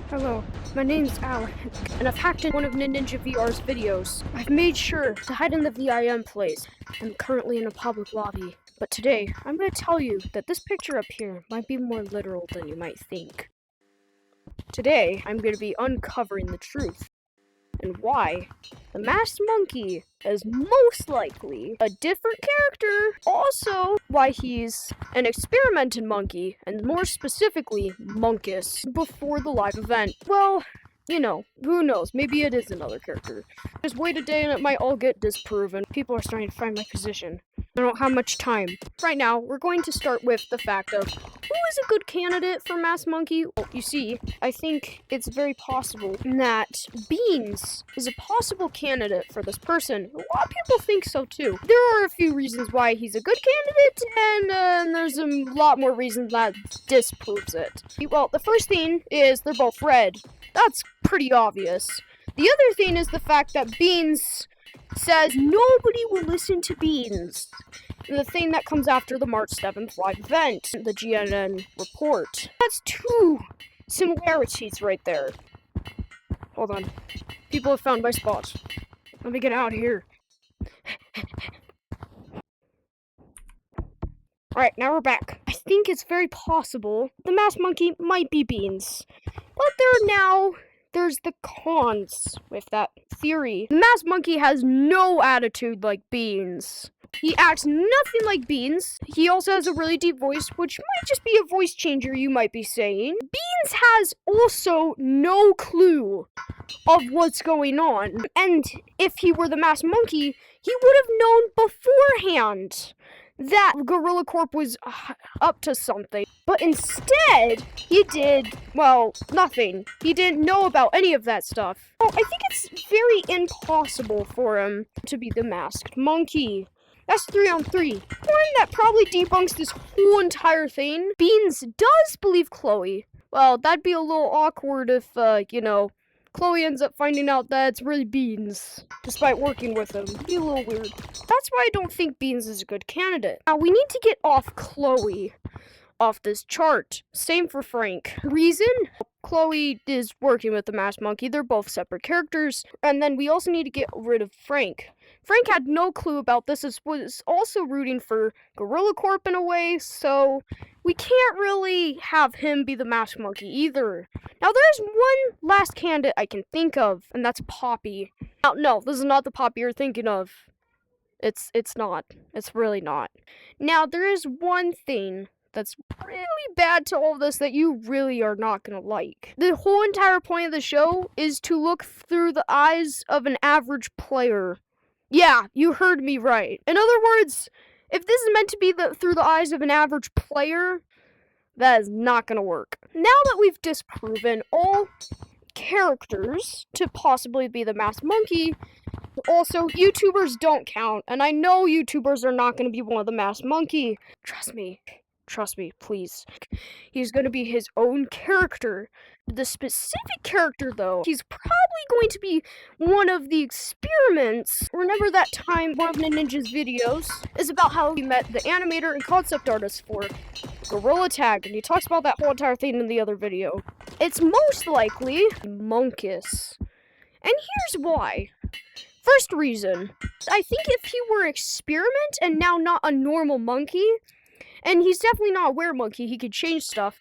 Hello, my name's Alec, and I've hacked in one of Ninja VR's videos. I've made sure to hide in the VIM place. I'm currently in a public lobby, but today I'm going to tell you that this picture up here might be more literal than you might think. Today, I'm going to be uncovering the truth and why the masked monkey is most likely a different character. Also, why he's an experimented monkey, and more specifically, Monkus, before the live event. Well, you know, who knows? Maybe it is another character. Just wait a day and it might all get disproven. People are starting to find my position. I don't have much time. Right now, we're going to start with the fact of who is a good candidate for Masked Monkey? Well, you see, I think it's very possible that Beans is a possible candidate for this person. A lot of people think so too. There are a few reasons why he's a good candidate, and there's a lot more reasons that disproves it. Well, the first thing is they're both red. That's pretty obvious. The other thing is the fact that Beans says nobody will listen to Beans. The thing that comes after the March 7th live event, the GNN report. That's two similarities right there. Hold on. People have found my spot. Let me get out of here. Alright, now we're back. I think it's very possible the masked monkey might be Beans. But there's the cons with that theory. The masked monkey has no attitude like Beans. He acts nothing like Beans. He also has a really deep voice, which might just be a voice changer, you might be saying. Beans has also no clue of what's going on. And if he were the masked monkey, he would have known beforehand that Gorilla Corp was up to something. But instead, he did, well, nothing. He didn't know about any of that stuff. Well, I think it's very impossible for him to be the masked monkey. That's 3-on-3. One that probably debunks this whole entire thing. Beans does believe Chloe. Well, that'd be a little awkward if, Chloe ends up finding out that it's really Beans, despite working with him. It'd be a little weird. That's why I don't think Beans is a good candidate. Now, we need to get off Chloe off this chart. Same for Frank. Reason? Chloe is working with the masked monkey. They're both separate characters. And then we also need to get rid of Frank. Frank had no clue about this. Was also rooting for Gorilla Corp in a way, so we can't really have him be the masked monkey either. Now, there's one last candidate I can think of, and that's Poppy. Now, no, this is not the Poppy you're thinking of. It's not. It's really not. Now, there is one thing that's really bad to all this that you really are not gonna like. The whole entire point of the show is to look through the eyes of an average player. Yeah, you heard me right. In other words, if this is meant to be through the eyes of an average player, that is not gonna work. Now that we've disproven all characters to possibly be the masked monkey, also, YouTubers don't count, and I know YouTubers are not gonna be one of the masked monkey. Trust me, please. He's gonna be his own character. The specific character, though, he's probably going to be one of the experiments. Remember that time one of Ninja's videos is about how he met the animator and concept artist for Gorilla Tag, and he talks about that whole entire thing in the other video. It's most likely Monkus. And here's why. First reason, I think if he were an experiment and now not a normal monkey, and he's definitely not a were-monkey, he could change stuff.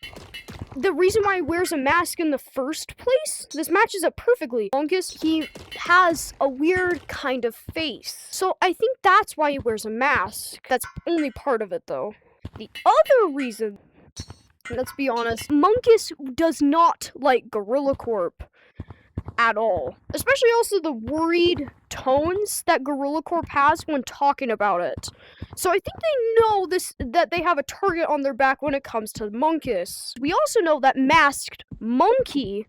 The reason why he wears a mask in the first place, this matches up perfectly. Monkus, he has a weird kind of face. So I think that's why he wears a mask. That's only part of it, though. The other reason, let's be honest, Monkus does not like Gorilla Corp at all. Especially also the worried tones that Gorilla Corp has when talking about it. So I think they know that they have a target on their back when it comes to Monkus. We also know that Masked Monkey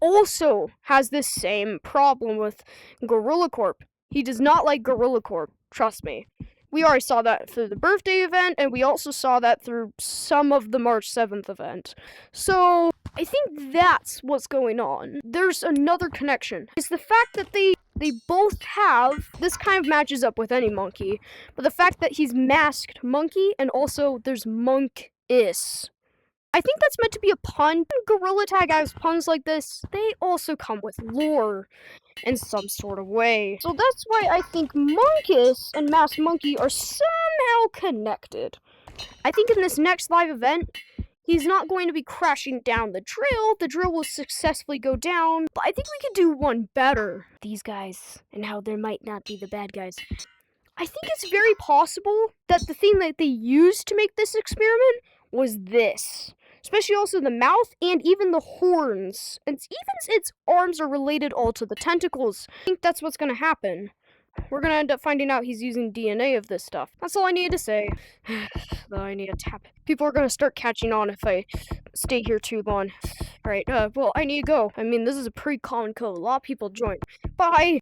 also has this same problem with Gorilla Corp. He does not like Gorilla Corp, trust me. We already saw that through the birthday event, and we also saw that through some of the March 7th event. So I think that's what's going on. There's another connection. It's the fact that they both have, this kind of matches up with any monkey, but the fact that he's masked monkey and also there's Monkus. I think that's meant to be a pun. Gorilla Tag has puns like this. They also come with lore in some sort of way. So that's why I think Monkus and Masked Monkey are somehow connected. I think in this next live event, he's not going to be crashing down the drill. The drill will successfully go down. But I think we could do one better. These guys, and how they might not be the bad guys. I think it's very possible that the thing that they used to make this experiment was this. Especially also the mouth and even the horns. And even its arms are related all to the tentacles. I think that's what's going to happen. We're going to end up finding out he's using DNA of this stuff. That's all I need to say. Though I need to tap. People are going to start catching on if I stay here too long. Alright, well, I need to go. I mean, this is a pretty common code. A lot of people join. Bye!